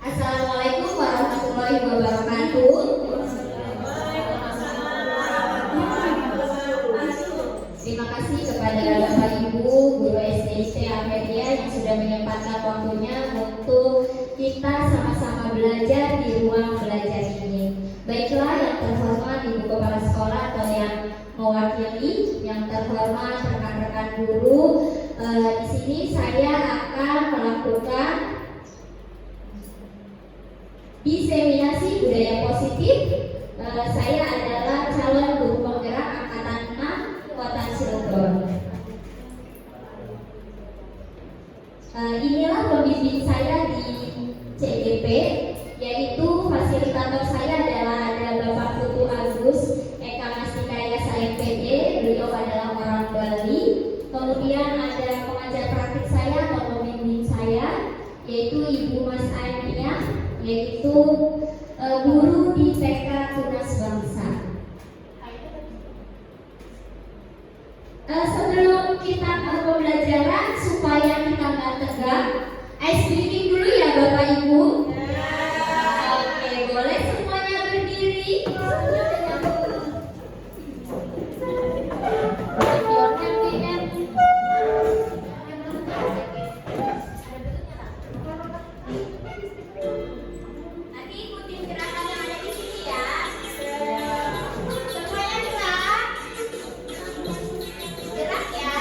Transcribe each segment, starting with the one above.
Assalamualaikum warahmatullahi wabarakatuh. Terima kasih kepada Bapak Ibu Guru SDIT Amelia yang sudah menyempatkan waktunya untuk kita sama-sama belajar di ruang belajar ini. Baiklah, yang terhormat Ibu Kepala Sekolah atau yang mewakili, yang terhormat rekan-rekan guru, di sini saya akan melakukan diseminasi budaya positif. Saya adalah calon guru penggerak angkatan 6 Kota Cilegon. Inilah pembimbing saya di CDP, yaitu fasilitator saya adalah ada Bapak Putu Agus Eka Mastikaya SMPD, beliau adalah orang Bali. Kemudian ada pengajar praktik saya atau pembimbing saya, yaitu Ibu Mas Ainia, yaitu guru di TK Tunas Bangsa. Sebelum kita pembelajaran, supaya kita nggak tegang, ice breaking dulu ya Bapak Ibu. Oke, boleh semuanya berdiri. Nanti ikutin gerakan yang ada di sini ya. Semuanya gerak ya.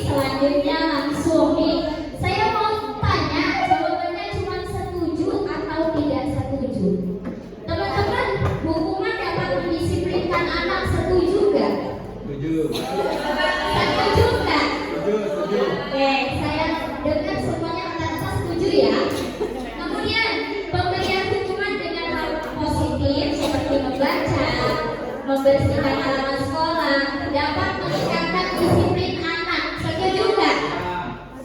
Selanjutnya langsung nih, saya mau tanya, jawabannya cuma setuju atau tidak setuju. Teman-teman, hukuman dapat mendisiplinkan anak, setuju gak? Setuju. Setuju gak? Setuju. Oke, saya dengar semuanya rata-rata setuju ya. Kemudian pemberian hukuman dengan hal positif seperti membaca, membersihkan halaman sekolah dapat meningkatkan disiplin anak. Setuju nggak?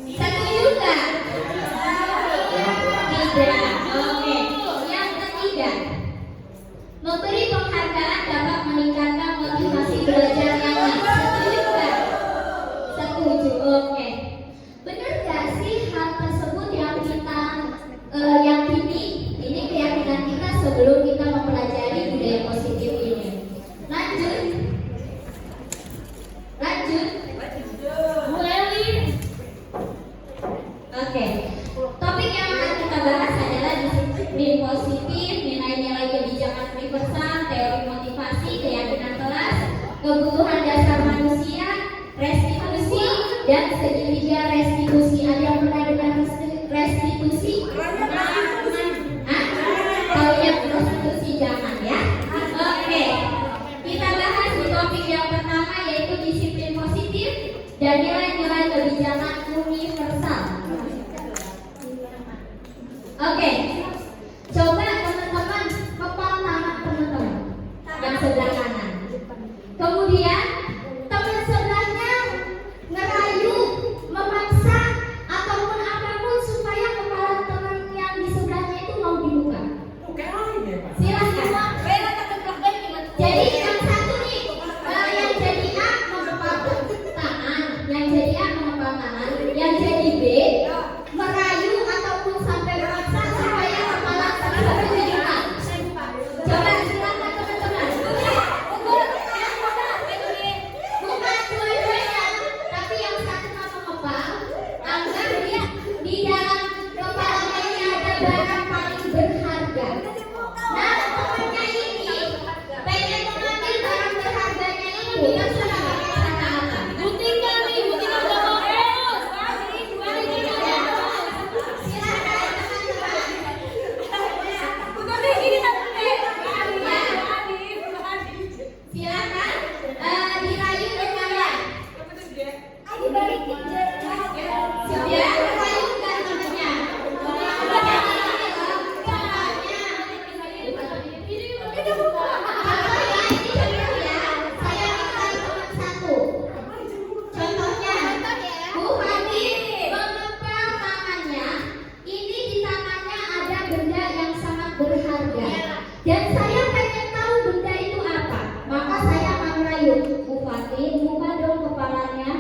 Setuju nggak? Tidak. Oke. Yang ketiga, memberi penghargaan dapat meningkatkan motivasi belajar anak. Setuju nggak? Setuju. Oke. Benar nggak sih hal tersebut yang kita yakini? Ini keyakinan kita sebelum kita mempelajari budaya positif ini. Lanjut. Oke. Topik yang akan kita bahas adalah disiplin positif, nilai-nilai kebijakan universal, teori motivasi, keyakinan kelas, kebutuhan dasar manusia, restitusi, dan segitiga restitusi. Ada yang pernah dengar restitusi? Kalau yang prostitusi jangan ya. Oke. Kita bahas di topik yang pertama yaitu disiplin positif dan nilai-nilai kebijakan universal. Oke. Coba teman-teman kepal tangan teman-teman yang sebelah kanan. Kemudian teman sebelahnya ngerayu, memaksa ataupun apapun supaya kepala teman yang di sebelahnya itu mau dibuka. Silahkan. Jadi yang satu nih, yang jadi A mengepal tangan, yang jadi A mengepal tangan, yang jadi B merayu ataupun sampai memaksa supaya kepala tersebut dibuka. Coba silakan teman-teman. Bukan dua-duanya, tapi yang satu mengepal agar dia di dalam kepalanya ini ada barang paling berharga. Nah, temannya ini pengen mengambil barang berharganya ini dengan cara apa? Silakan teman-teman. Silakan dirayu dengan ya. Sudah dirayu kan temannya? Contohnya, Bu Hadi mengepal tangannya. Ini di tangannya ada benda yang sangat berharga. Dan saya pengen tahu benda itu apa. Maka saya akan merayu. Bu Hadi, buka dong kepalanya.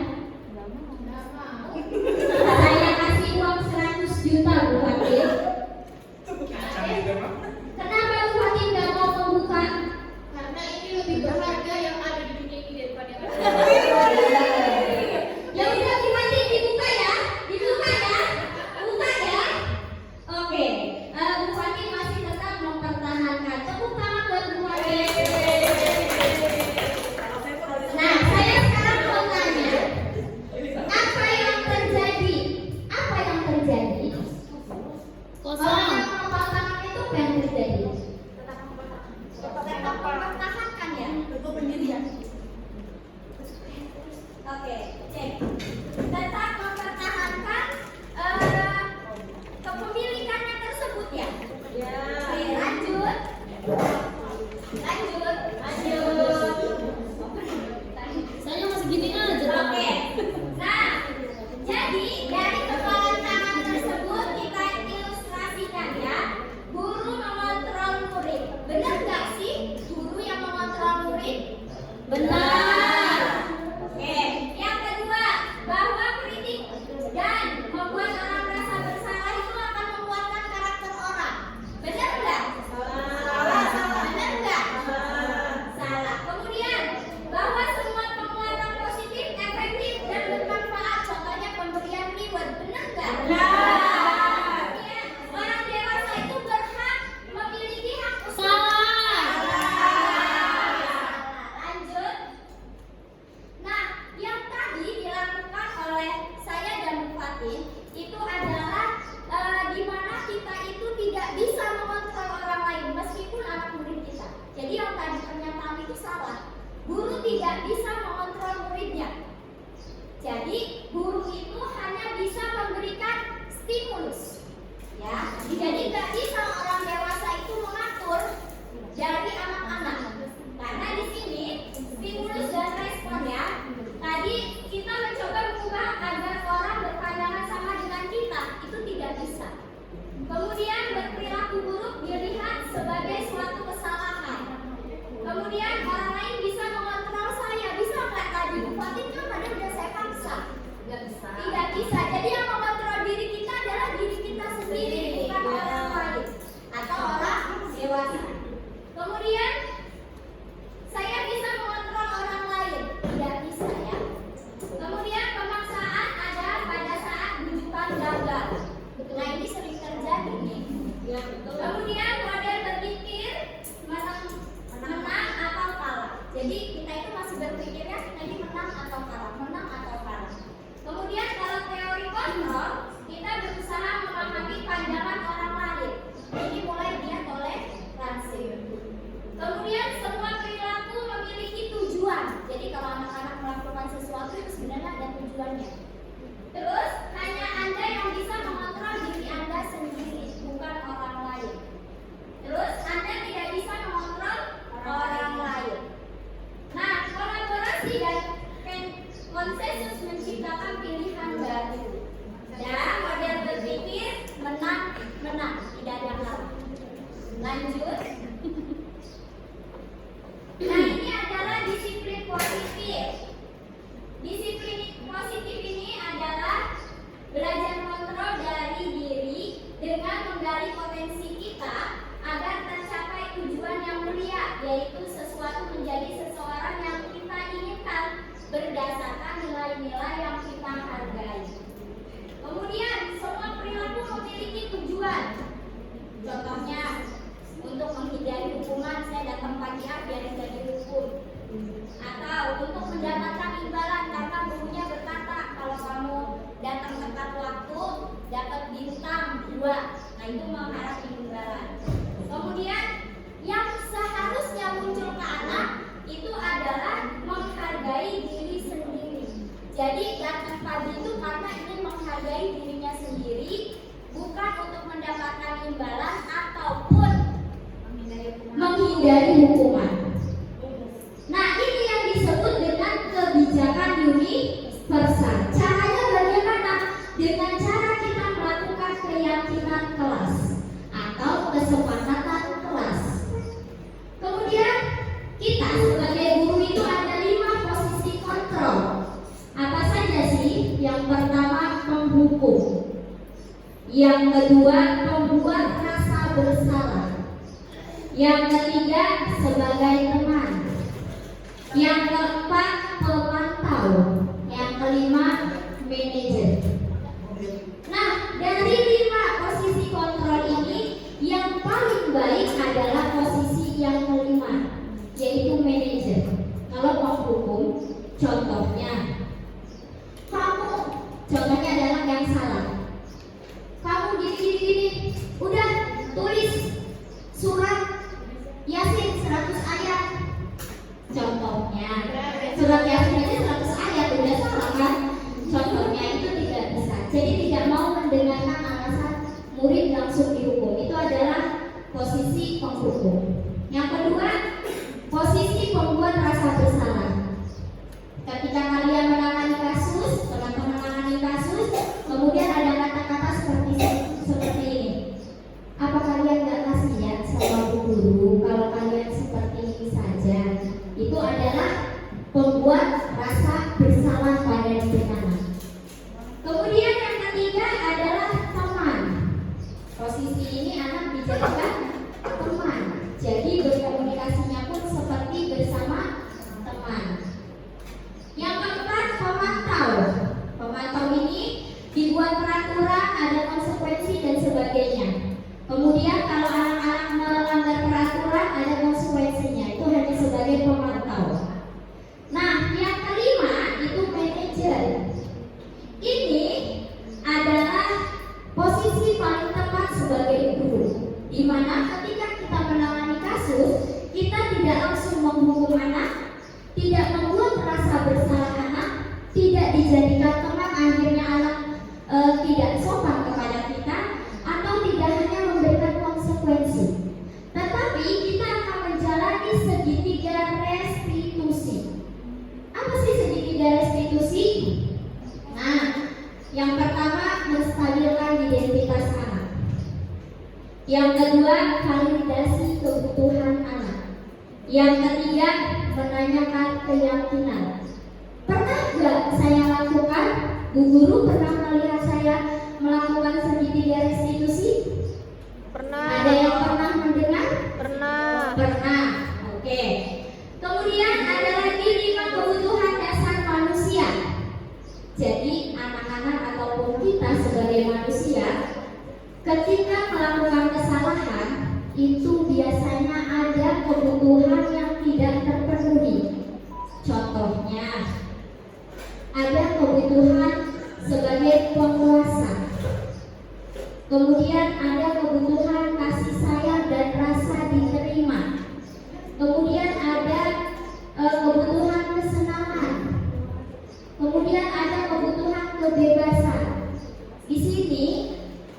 Saya kasih uang 100 juta Bu Hadi. Kenapa Bu Hadi nggak mau membuka? Karena ini lebih berharga yang ada di dunia ini daripada yang ada. Ya udah Bu Hadi dibuka ya, dibuka ya, buka ya. Oke, Bu Hadi masih tetap mempertahankan. Tepuk tangan buat Bu Hadi. Nah, saya sekarang mau tanya, apa yang terjadi? Apa yang terjadi? Orang yang mengepal tangan itu apa yang terjadi? Tetap mempertahankan ya. Oke, cek. Tetap mempertahankan kepemilikannya tersebut ya. Oke, lanjut. Saya masih gini aja. Oke. Nah, jadi dari kepalan tangan tersebut kita ilustrasikan ya. Guru mengontrol murid. Benar nggak sih guru yang mengontrol murid? Benar. Oke. Yang kedua, bahwa kritik dan membuat orang merasa bersalah itu akan menguatkan karakter orang. Benar nggak? Salah. Benar nggak? Salah. Kemudian, bahwa semua penguatan positif, efektif dan bermanfaat. Contohnya pemberian reward. Benar nggak? Kemudian, orang dewasa itu berhak memiliki hak usaha. Lanjut. Nah, yang tadi dilakukan oleh saya dan Bu Fatin itu adalah di mana kita itu tidak bisa mengontrol orang lain meskipun anak murid kita. Jadi yang tadi pernyataan itu salah. Guru tidak bisa mengontrol muridnya. Jadi guru itu hanya bisa memberikan stimulus. Ya, jadi nggak bisa orang dewasa itu mengatur dari anak-anak. Karena di sini Jadi kita itu masih berpikirnya ini menang atau kalah, menang atau kalah. Kemudian dalam teori kontrol, kita berusaha memahami pandangan orang lain. Ini mulai dia toleransi. Kemudian semua perilaku memiliki tujuan. Jadi kalau anak-anak melakukan sesuatu itu sebenarnya ada tujuannya. Terus hanya Anda yang bisa mengontrol diri Anda sendiri, bukan orang lain. Terus Anda tidak bisa mengontrol orang lain. Nah, kolaborasi dan konsensus menciptakan pilihan baru. Dan model berpikir menang-menang, tidak ada kalah. Lanjut. Nah, ini adalah disiplin positif. Disiplin positif ini adalah belajar kontrol dari diri dengan menggali potensi kita agar tercapai tujuan yang mulia, yaitu sesuatu menjadi seseorang yang kita inginkan berdasarkan nilai-nilai yang kita hargai. Kemudian semua perilaku memiliki tujuan. Contohnya, untuk menghindari hukuman saya datang pagi biar tidak dihukum. Atau untuk mendapatkan imbalan karena gurunya berkata kalau kamu datang tepat waktu dapat bintang 2. Nah, itu mengharap imbalan. Kemudian yang seharusnya muncul ke anak itu adalah menghargai diri sendiri. Jadi datang pagi itu karena ingin menghargai dirinya sendiri, bukan untuk mendapatkan imbalan ataupun menghindari hukuman. Nah, ini yang disebut dengan kebijakan universal. Caranya bagaimana? Dengan cara kita melakukan keyakinan kelas atau kesepakatan kelas. Kemudian kita sebagai guru itu ada 5 posisi kontrol. Apa saja sih? Yang pertama menghukum. Yang kedua membuat rasa bersalah. Yang ketiga sebagai teman. Yang keempat pemantau. Yang kelima manajer. Nah, dari 5 posisi kontrol ini yang paling baik adalah posisi yang kelima, yaitu manajer. Kalau mau hukum, contohnya contohnya adalah yang salah. Kamu gini, udah tulis surat Yasin 100 ayat. Contohnya, surat Yasin aja 100 ayat udah salah kan? Contohnya itu tidak bisa. Jadi tidak mau mendengarkan alasan murid langsung dihukum. Itu adalah posisi penghukum. Yang kedua, posisi pembuat rasa bersalah. Ketika kalian menangani kasus, teman-teman menangani kasus, kemudian ada kata-kata seperti ini. Apa kalian gak kasihan sama Bu Guru kalau kalian seperti ini saja? Itu adalah pembuat rasa bersalah pada diri anak. Kemudian yang ketiga adalah teman. Posisi ini anak dijadikan teman. Jadi berkomunikasinya pun seperti bersama teman. Yang keempat pemantau. Pemantau ini dibuat peraturan, ada konsekuensi dan sebagainya. Kemudian kalau anak-anak melanggar peraturan ada konsekuensinya. Itu hanya sebagai pemantau. Nah, yang kelima itu manajer. Ini adalah posisi paling tepat sebagai guru, di mana ketika kita menangani kasus, kita tidak langsung menghukum anak, tidak membuat rasa bersalah anak, tidak dijadikan teman akhirnya anak tidak sopan kepada kita, atau tidak hanya memberikan konsekuensi, tetapi kita akan menjalani segitiga restitusi. Apa sih segitiga restitusi? Nah, yang pertama menstabilkan identitas anak. Yang kedua validasi kebutuhan anak. Yang ketiga menanyakan keyakinan. Pernah nggak saya lakukan? Bu Guru pernah melihat saya melakukan segitiga restitusi? Pernah. Ada yang pernah mendengar? Pernah. Pernah. Oke. Kemudian ada lagi 5 kebutuhan dasar manusia. Jadi anak-anak ataupun kita sebagai manusia, ketika melakukan kesalahan itu biasanya ada kebutuhan yang tidak terpenuhi. Kemudian ada kebutuhan kasih sayang dan rasa diterima. Kemudian ada kebutuhan kesenangan. Kemudian ada kebutuhan kebebasan. Di sini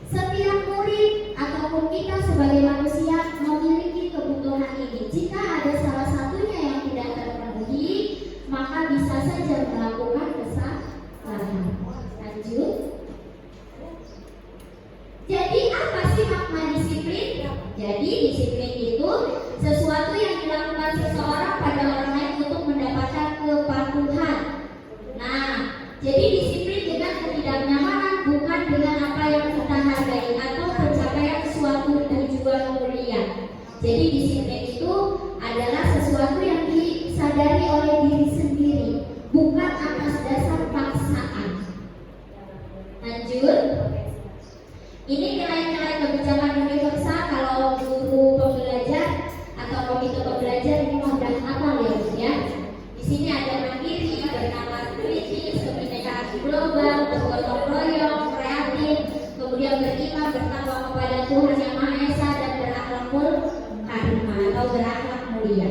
setiap murid ataupun kita sebagai manusia memiliki kebutuhan ini. Jika ada salah satunya yang tidak terpenuhi, maka bisa saja melakukan kesalahan. Lanjut. Jadi apa sih makna disiplin? Jadi disiplin itu sesuatu yang dilakukan seseorang pada orang lain untuk mendapatkan kepatuhan. Nah, jadi disiplin dengan ketidaknyamanan, bukan dengan apa yang kita hargai atau pencapaian suatu tujuan mulia. Jadi disiplin itu adalah sesuatu yang disadari oleh diri sendiri, bukan atas dasar paksaan. Lanjut. Ini nilai-nilai kebijakan universal. Kalau guru pembelajar atau komite pembelajar ini mudah hafal ya. Di sini ada mandiri, bernalar kritis, kebinekaan global, bergotong royong, kreatif, kemudian beriman, bertakwa kepada Tuhan Yang Maha Esa, dan berakhlakul karimah atau berakhlak mulia.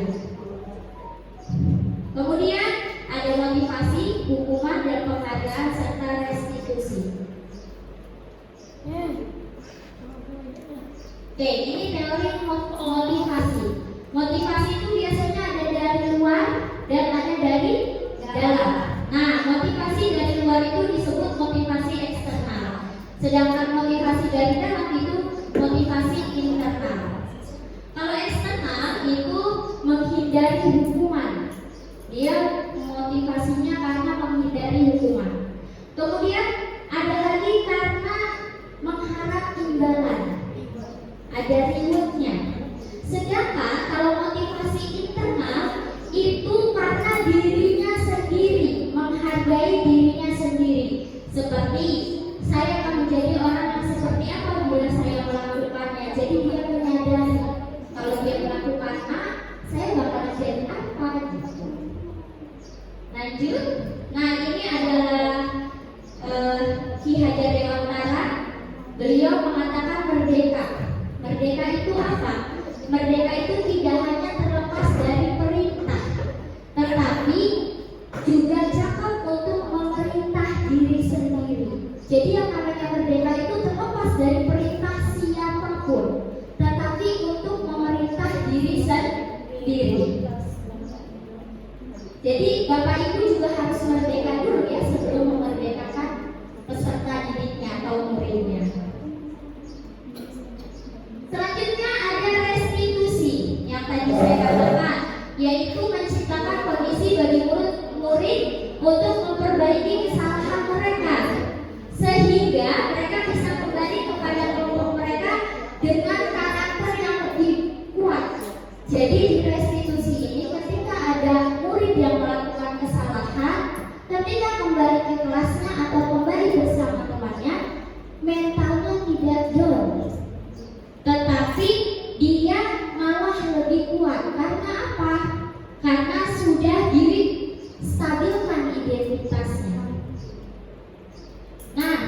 Kemudian ada motivasi, hukuman, dan penghargaan serta restitusi. Oke, ini teori motivasi. Motivasi itu biasanya ada dari luar dan ada dari dalam. Nah, motivasi dari luar itu disebut motivasi eksternal. Sedangkan motivasi dari dalam itu motivasi internal. Kalau eksternal itu menghindari hukuman. Dia motivasinya karena menghindari hukuman. Kemudian ada lagi karena mengharap imbalan. Ada rewardnya. Sedangkan kalau motivasi internal itu karena dirinya sendiri, menghargai dirinya sendiri. Seperti saya akan menjadi orang yang seperti apa bila saya melakukannya. Jadi dia menyadari kalau dia melakukan A, saya bakal jadi apa gitu. Lanjut. Nah, ini adalah Ki Hajar Dewantara. Beliau mengatakan merdeka. Merdeka itu apa? Merdeka itu tidak hanya terlepas dari perintah, tetapi juga cakap untuk memerintah diri sendiri. Jadi yang namanya merdeka itu terlepas dari perintah siapapun, tetapi untuk memerintah diri sendiri. Jadi Bapak Ibu juga harus merdeka dulu ya sebelum memerdekakan peserta didiknya atau muridnya. Selanjutnya ada restitusi yang tadi saya katakan, yaitu menciptakan kondisi bagi murid untuk memperbaiki kesalahan mereka sehingga mereka bisa kembali kepada kelompok mereka dengan karakter yang lebih kuat. Jadi di restitusi ini ketika ada murid yang melakukan kesalahan, ketika kembali ke kelasnya atau kembali bersama temannya, mentalnya tidak down, tetapi dia malah lebih kuat. Karena apa? Karena sudah distabilkan identitasnya. Nah,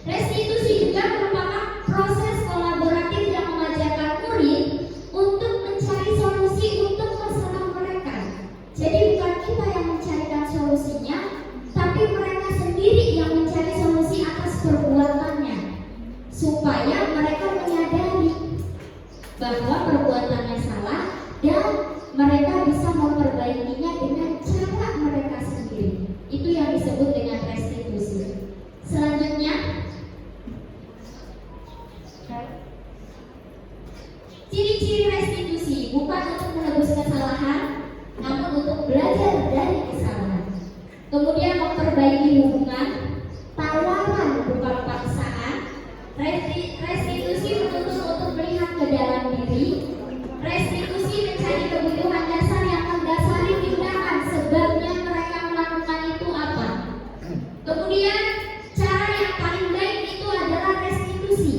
restitusi juga merupakan proses kolaboratif yang mengajarkan murid untuk mencari solusi untuk masalah mereka. Jadi bukan kita yang mencarikan solusinya, tapi mereka sendiri yang mencari solusi atas perbuatannya, supaya mereka menyadari bahwa perbuatannya salah dan mereka bisa memperbaikinya dengan cara mereka sendiri. Itu yang disebut dengan restitusi. Selanjutnya, ciri-ciri restitusi bukan untuk menebus kesalahan, namun untuk belajar dari kesalahan. Kemudian memperbaiki hubungan, tawaran bukan paksaan. Restitusi menuntut untuk melihat ke dalam diri. Restitusi mencari kebutuhan dasar yang mendasari tindakan, sebabnya mereka melakukan itu apa. Kemudian cara yang paling baik itu adalah restitusi.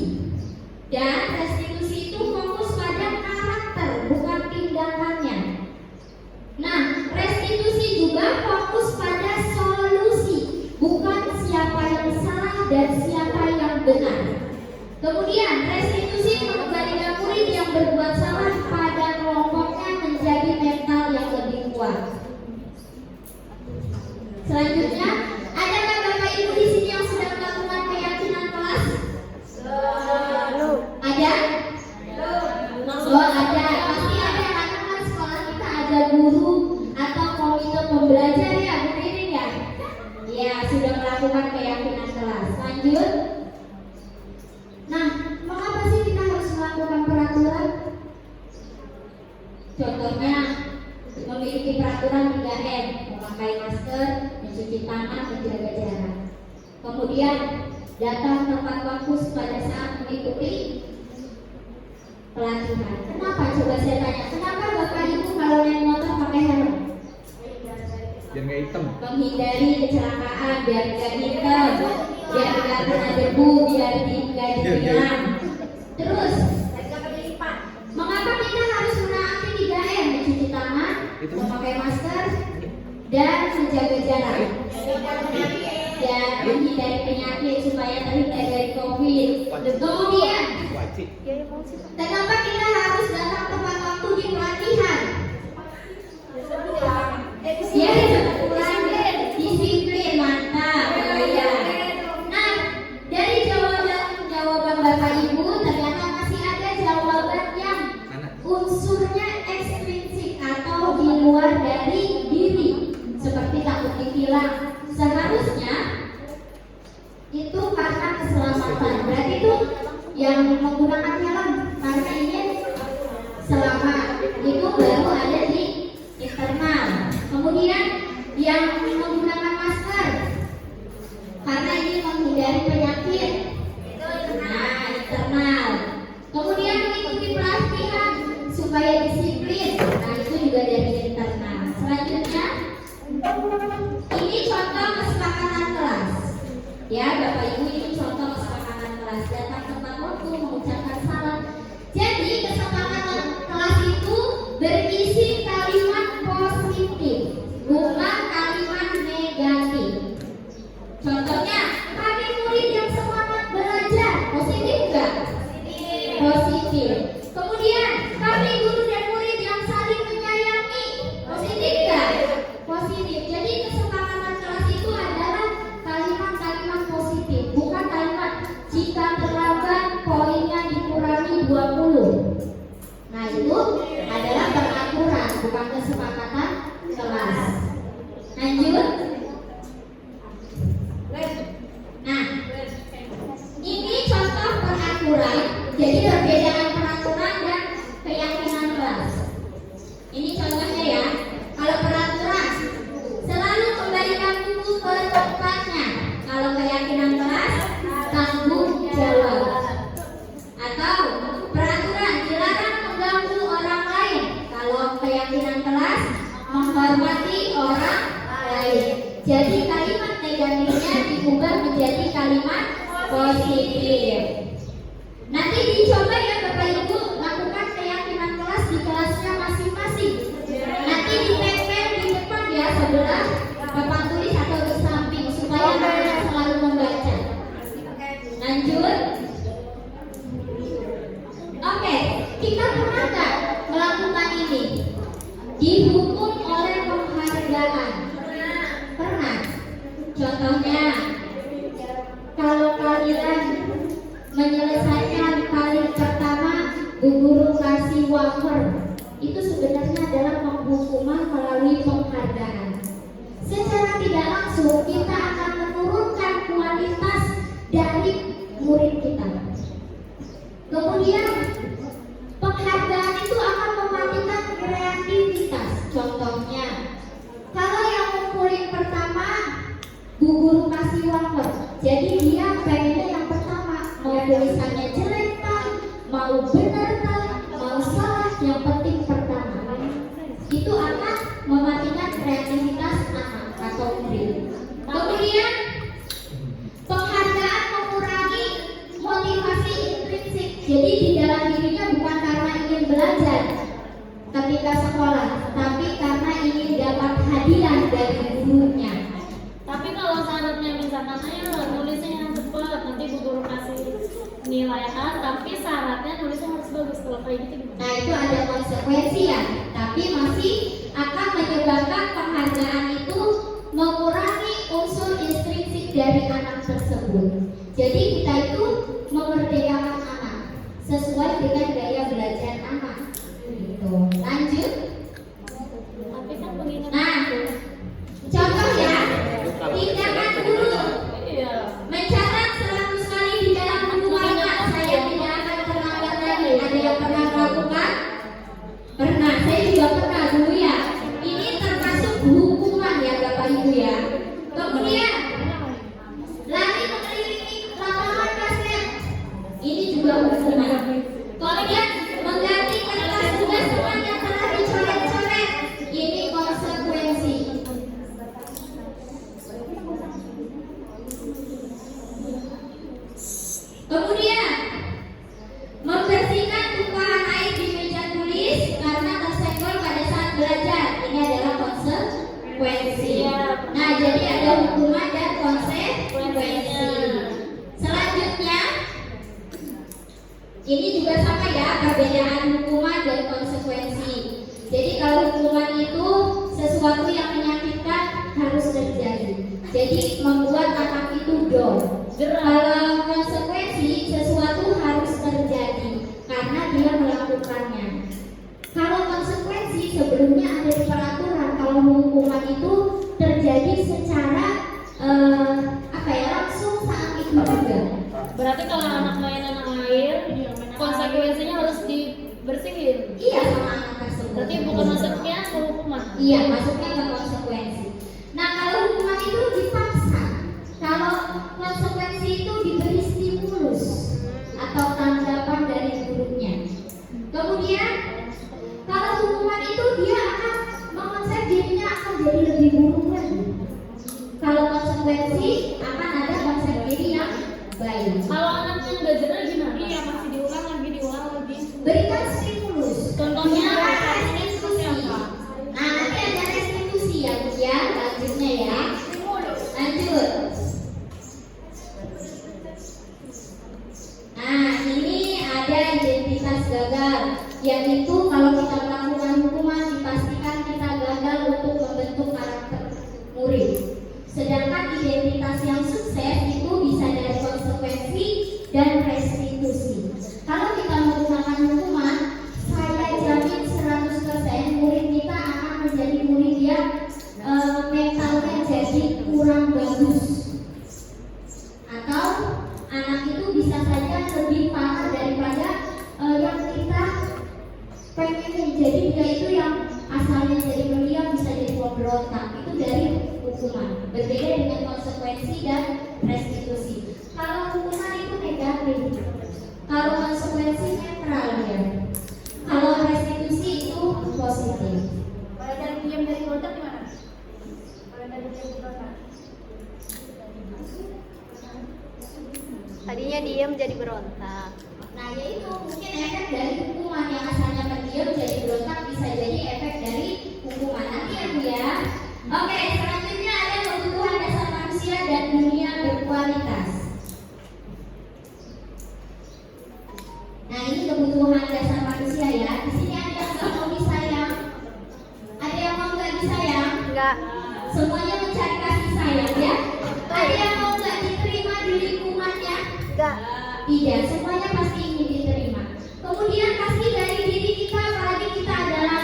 Dan restitusi itu fokus pada karakter, bukan tindakannya. Nah, restitusi juga fokus pada solusi, bukan Kemudian restitusi mengembalikan murid yang berbuat salah pada kelompoknya menjadi mental yang lebih kuat. Selanjutnya, adakah Bapak Ibu di sini yang sudah melakukan keyakinan kelas? Ada? Oh, ada. Pasti ada, karena kan sekolah kita ada guru atau komite pembelajar ya, Bu Ririn ya? Ya, sudah melakukan keyakinan kelas. Lanjut. Nah, mengapa sih kita harus melakukan peraturan? Contohnya, memiliki peraturan 3M, memakai masker, mencuci tangan, menjaga jarak. Kemudian, datang tepat waktu pada saat mengikuti pelatihan. Kenapa? Coba saya tanya, kenapa Bapak Ibu kalau naik motor pakai helm? Biar nggak hitam. Menghindari kecelakaan, biar nggak hitam, biar nggak kena debu, biar nggak ditilang. Terus, mengapa kita harus menaati 3M? Mencuci tangan, memakai masker, dan menjaga jarak, dan menghindari penyakit supaya terhindar dari COVID. Kemudian, kenapa kita harus datang tepat waktu di pelatihan? Ya, disiplin, mantap. Ya. Nah, dari jawaban Bapak Ibu ternyata masih ada jawaban yang unsurnya ekstrinsik atau di luar dari diri, seperti takut ditilang. Seharusnya itu karena keselamatan. Berarti itu yang menggunakan helm karena ingin selamat, itu baru ada di internal. Kemudian yang menggunakan masker karena ingin menghindari penyakit, nah internal. Kemudian mengikuti pelatihan supaya disiplin, nah itu juga dari internal. Selanjutnya, ini contoh kesepakatan kelas. Ya, Bapak Ibu, ini contoh kesepakatan kelas. Datang tepat waktu, mengucapkan salam. Jadi kesepakatan kelas itu berisi kalimat positif, bukan kalimat negatif. Contohnya, kami murid yang semangat belajar, positif enggak? Positif. Kemudian, kami guru dan murid yang saling menyayangi, positif enggak? Positif. Jadi kesepakatan kelas itu adalah kalimat-kalimat positif, bukan kalimat jika terlambat poinnya dikurangi 20. Nah, itu adalah peraturan, bukan kesepakatan kelas. Lanjut. Nah, ini contoh peraturan. Jadi perbedaan peraturan dan keyakinan kelas. Ini contohnya ya. Kalau peraturan, selalu kembalikan buku ke tempatnya. Kalau keyakinan kelas, tanggung jawab. Atau peraturan, dilarang mengganggu orang lain. Kalau keyakinan kelas, menghormati orang lain. Jadi kalimat negatifnya diubah menjadi kalimat positif. Nanti dicoba ya Bapak Ibu lakukan keyakinan kelas di kelasnya masing-masing. Nanti ditempel di depan ya, sebelah papan tulis atau di samping supaya anak-anak selalu membaca. Lanjut. Oke, kita pernah nggak melakukan ini? Dihukum oleh penghargaan. Pernah. Contohnya, kalau kalian menyelesaikan kali pertama Bu Guru kasih wafer, itu sebenarnya adalah penghukuman melalui penghargaan. Secara tidak langsung kita akan menurunkan kualitas dari murid kita. Kemudian penghargaan itu akan mematikan kreativitas. Contohnya, kalau yang ngumpulin pertama Bu Guru kasih wafer, jadi dia pengennya yang pertama, mau tulisannya jelek tak, mau benar tak, mau salah, yang penting pertama. Itu akan mematikan kreativitas anak atau murid. Kemudian penghargaan mengurangi motivasi intrinsik. Jadi di dalam dirinya bukan karena ingin belajar ketika sekolah, tapi karena ingin dapat hadiah dari gurunya. Tapi kalau syaratnya misalkan ayo nulisnya yang cepat, nanti Bu Guru kasih nilai A, kayak gitu gimana? Nah itu ada konsekuensi ya, tapi masih akan menyebabkan penghargaan itu mengurangi unsur intrinsik dari anak tersebut. Jadi kita itu memerdekakan anak sesuai dengan gaya belajar anak. Gitu. Lanjut. Tapi kan mengingat Nah, contoh ya, tindakan guru iya. mencatat 100 kali di dalam buku anak. Saya tidak akan terlambat lagi. Ada yang pernah melakukan? Pernah, saya juga pernah dulu ya. Ini termasuk hukuman ya Bapak Ibu ya. Kemudian lari mengelilingi lapangan basket. Ini juga hukuman. Kemudian mengganti kertas tugas teman yang telah dicoret-coret. Ini konsekuensi. Kemudian membersihkan tumpahan air di meja tulis karena tersenggol pada saat belajar. Ini adalah konsekuensi. Nah, jadi ada hukuman dan konsekuensi. Selanjutnya, ini juga sama ya, perbedaan hukuman dan konsekuensi. Jadi kalau hukuman itu sesuatu yang menyakitkan harus terjadi. Jadi membuat anak itu down. Kalau konsekuensi sesuatu harus terjadi karena dia melakukannya. Kalau konsekuensi sebelumnya ada di peraturan, kalau hukuman itu terjadi secara langsung saat itu juga. Berarti kalau anak mainan air, konsekuensinya harus dibersihin. Iya sama anak tersebut. Berarti bukan masuknya ke hukuman. Iya, masuknya ke konsekuensi. Nah, kalau hukuman itu dipaksa, kalau konsekuensi itu diberi stimulus atau tanggapan dari gurunya. Kemudian, kalau hukuman itu dia akan mengonsep dirinya akan jadi lebih buruk lagi. Kalau konsekuensi akan ada konsep diri yang baik. Kalau anaknya nggak jerah gimana? Iya, masih diulang lagi. Berikan stimulus. Contohnya restitusi. Nah, nanti ada restitusi ya, Bu ya. Lanjutnya ya. Lanjut. Nah, ini ada identitas gagal, yaitu kalau kita melakukan hukuman dipastikan kita gagal untuk membentuk karakter murid. Sedangkan identitas yang sukses itu bisa dari konsekuensi dan restitusi. Kalau kita menggunakan hukuman, saya jamin 100% murid kita akan menjadi murid yang mentalnya jadi kurang bagus. Atau anak itu bisa saja lebih parah daripada yang kita pengen. Jadi dia itu yang asalnya jadi pendiam bisa jadi pemberontak. Itu dari hukuman. Berbeda dengan konsekuensi dan restitusi. Kalau hukuman itu negatif, kalau konsekuensi netral ya. Kalau restitusi itu positif. kalau dari diam dari kontak gimana? Kalau dari diam dari kontak. Tadinya diem jadi berontak. Nah, yaitu mungkin efek dari hukuman yang asalnya pendiam jadi berontak bisa jadi efek dari hukuman. Nanti ya Bu ya. Oke, selanjutnya ada kebutuhan dasar manusia dan dunia berkualitas. Nah, ini kebutuhan dasar manusia ya. Di sini ada yang nggak mau disayang, ada yang mau nggak disayang. Enggak. Semuanya mencari kasih sayang ya. Ada yang mau nggak diterima di lingkungannya? Enggak. Tidak, semuanya pasti ingin diterima. Kemudian pasti dari diri kita, apalagi kita adalah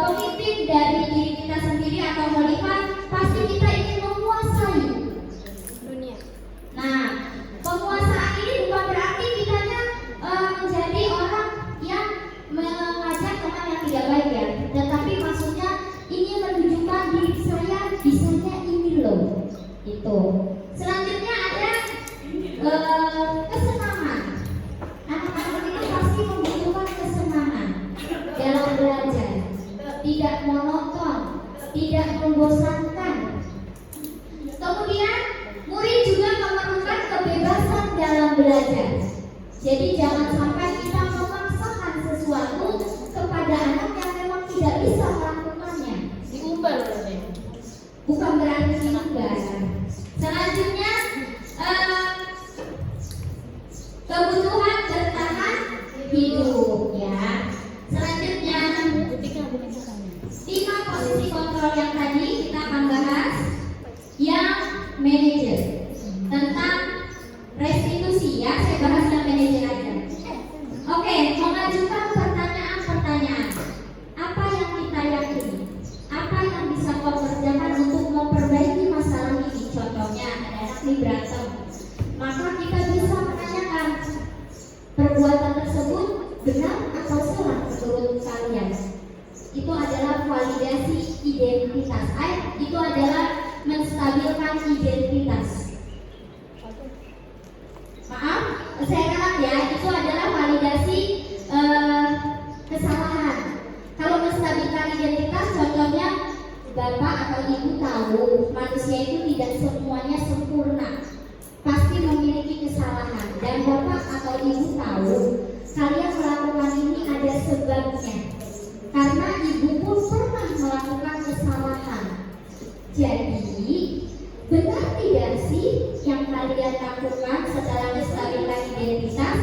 pemimpin dari diri kita sendiri atau khalifah, pasti kita ingin menguasai Dunia. Nah, penguasaan ini bukan berarti kitanya menjadi orang yang mengajak teman yang tidak baik ya. Tetapi maksudnya ini menunjukkan diri saya bisanya ini loh. Itu. Selanjutnya ada kesenangan. Anak-anak itu pasti membutuhkan kesenangan dalam belajar. Tidak monoton, tidak membosankan. Kemudian murid juga memerlukan kebebasan dalam belajar. Jadi jangan sampai kita memaksakan sesuatu kepada anak yang memang tidak bisa melakukannya. Diumbar berarti. Bukan berarti diumbar. Selanjutnya kebutuhan bertahan hidup ya. quality control yang tadi kita akan bahas yang manajer tentang restitusi ya. Saya bahas yang manajer aja. Oke, mengajukan pertanyaan-pertanyaan. Apa yang kita yakini? Apa yang bisa kau kerjakan untuk memperbaiki masalah ini? Contohnya ada anak nih berantem, maka kita bisa menanyakan perbuatan tersebut benar atau salah menurut kalian. Itu adalah validasi identitas. Itu adalah menstabilkan identitas. Maaf, saya ulang ya. Itu adalah validasi kesalahan. Kalau menstabilkan identitas, contohnya bapak atau ibu tahu manusia itu tidak semuanya sempurna, pasti memiliki kesalahan. Dan bapak atau ibu tahu kalian melakukan ini ada sebabnya, karena ibu pun pernah melakukan kesalahan. Jadi benar tidak sih yang kalian lakukan setelah menstabilkan identitas?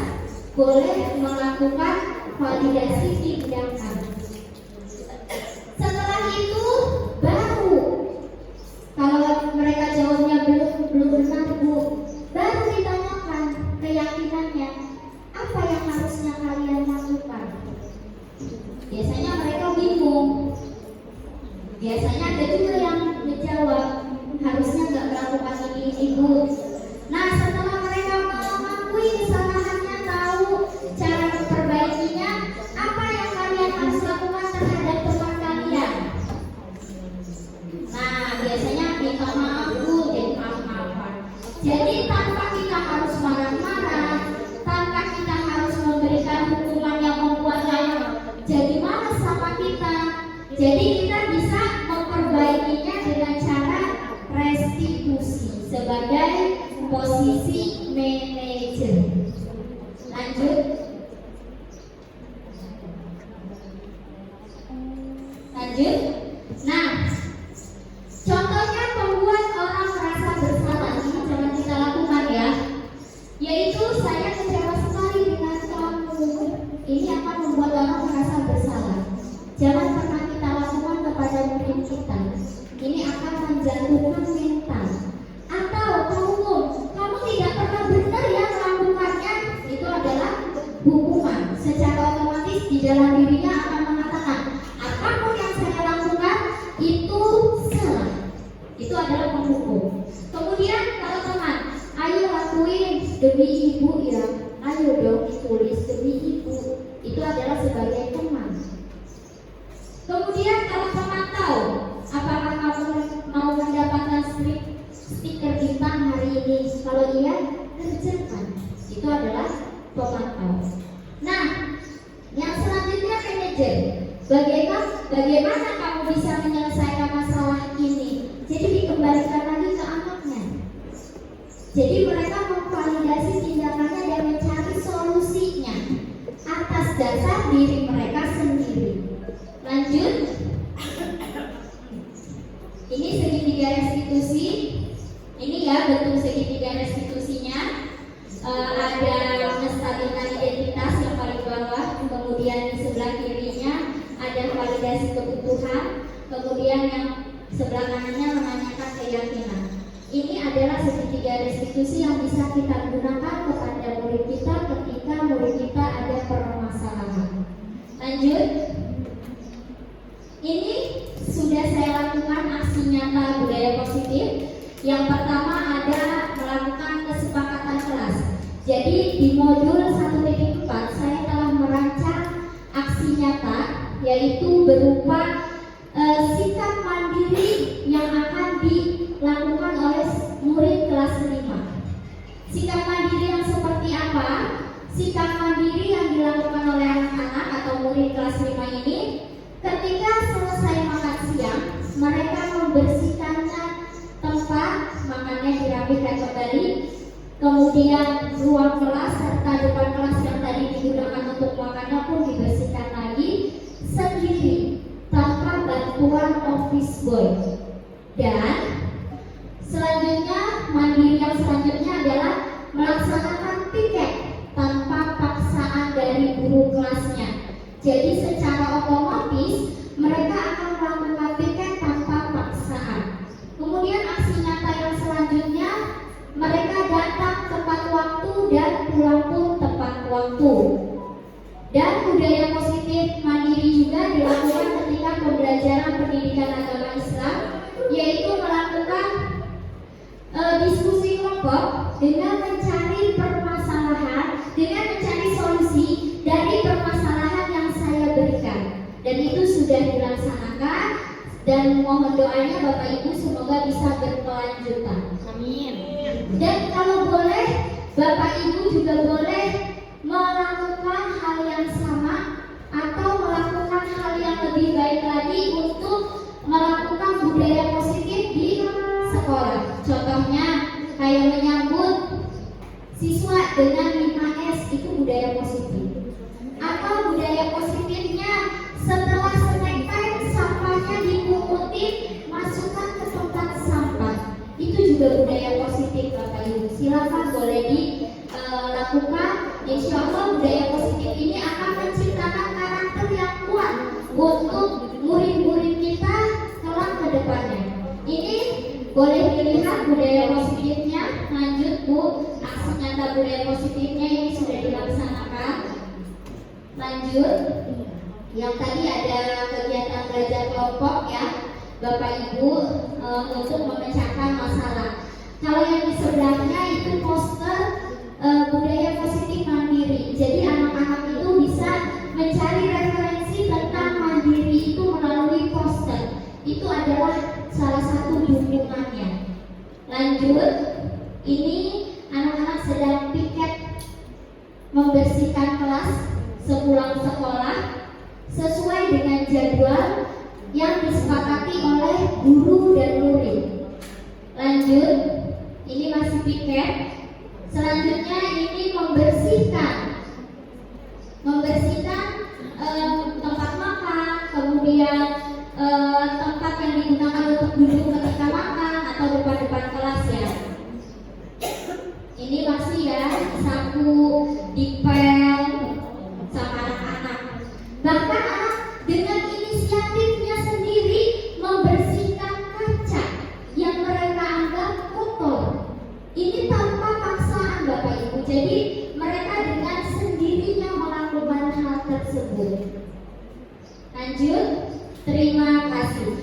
Boleh melakukan validasi tindakan. Setelah itu baru, kalau mereka jawabnya belum benar bu, baru ditanyakan keyakinannya, apa yang harusnya kalian lakukan. Biasanya mereka bingung. Biasanya ada juga yang menjawab, harusnya nggak melakukan ini bu. Nah, setelah mereka mengakui kesalahannya, tahu cara memperbaikinya, apa yang kalian harus lakukan terhadap teman kalian? Nah, biasanya minta maaf bu, dan maaf-maafan. Jadi tanpa kita harus marah-marah, tanpa kita harus memberikan hukuman yang membuat lain jadi malas sama kita. Jadi kita bisa memperbaikinya dengan cara restitusi sebagai posisi manajer. Lanjut. Nah, contohnya membuat orang merasa bersalah, ini jangan kita lakukan ya. Yaitu saya kecewa sekali dengan kamu. Ini akan membuat orang merasa bersalah. Jangan pernah kita lakukan kepada murid kita. Ini akan menjatuhkan mental. Atau kamu tidak pernah benar ya melakukannya, itu adalah hukuman. Secara otomatis di dalam dirinya akan mengatakan, apapun yang saya lakukan itu salah. Itu adalah penghukum. Kemudian kalau teman, ayo lakuin demi ibu ya, ayo dong tulis demi ibu. Itu adalah sebagai teman. Kemudian kalau teman tahu, apakah kamu mau mendapatkan stiker bintang hari ini? Kalau iya, kerjakan. Itu adalah pemantau. Nah, yang selanjutnya manajer. Bagaimana kamu bisa menyelesaikan masalah ini? Jadi dikembalikan lagi ke anaknya. Jadi mereka memvalidasi tindakannya dan mencari solusinya atas dasar diri mereka sendiri. Lanjut. Ini segitiga restitusi. Ini ya bentuk segitiga restitusinya. Ada menstabilkan identitas yang paling bawah, kemudian di sebelah kirinya ada validasi kebutuhan, kemudian yang sebelah kanannya menanyakan keyakinan. Ini adalah segitiga restitusi yang bisa kita gunakan kepada murid kita ketika murid kita ada permasalahan. Lanjut. Ini sudah saya lakukan aksi nyata budaya positif. Yang pertama ada melakukan kesepakatan kelas. Jadi di modul 1.4 saya telah merancang aksi nyata, yaitu berupa sikap mandiri yang akan dilakukan oleh murid kelas 5. Sikap mandiri yang seperti apa? Sikap mandiri yang dilakukan oleh anak-anak atau murid kelas 5 ini, ketika selesai makan siang, mereka membersihkannya tempat makannya, dirapikan kembali, kemudian ruang kelas serta depan kelas yang tadi digunakan untuk makannya pun dibersihkan lagi sendiri tanpa bantuan office boy. Dan selanjutnya, mandiri yang selanjutnya adalah melaksanakan piket tanpa paksaan dari guru kelasnya. Jadi secara otomatis mereka akan melakukan piket pendidikan agama Islam, yaitu melakukan diskusi kelompok dengan mencari permasalahan, dengan mencari solusi dari permasalahan yang saya berikan. Dan itu sudah dilaksanakan, dan mohon doanya Bapak Ibu semoga bisa berkelanjutan. Amin. Dan kalau boleh, Bapak Ibu juga boleh melakukan hal yang sama atau melakukan hal yang lebih baik lagi untuk melakukan budaya positif di sekolah. Contohnya kayak menyambut siswa dengan 5S, itu budaya positif. Atau budaya positifnya setelah snack time sampahnya dipungutin, masukkan ke tempat sampah. Itu juga budaya positif Bapak Ibu. Silakan boleh dilakukan. Insya Allah budaya positif ini akan menciptakan karakter yang kuat untuk murid-murid kita kelak ke depannya. Ini boleh dilihat budaya positifnya. Lanjut Bu, aksi nyata budaya positifnya ini sudah dilaksanakan. Lanjut, yang tadi ada kegiatan belajar kelompok ya Bapak Ibu, untuk memecahkan masalah. Kalau yang di sebelahnya itu poster budaya positif mandiri. Jadi anak-anak itu bisa mencari referensi tentang mandiri itu melalui poster. Itu adalah salah satu dukungannya. Lanjut, ini anak-anak sedang piket membersihkan kelas sepulang sekolah sesuai dengan jadwal yang disepakati oleh guru dan murid. Lanjut, ini masih piket. Selanjutnya ini membersihkan tempat makan, kemudian tempat yang digunakan untuk duduk ketika makan atau depan-depan kelas ya. Ini masih ya disapu, dipel sama anak-anak. Bahkan anak dengan inisiatifnya sendiri membersihkan kaca yang mereka anggap kotor. Ini tanpa paksaan Bapak Ibu. Jadi mereka dengan sendirinya melakukan hal tersebut. Lanjut, terima kasih.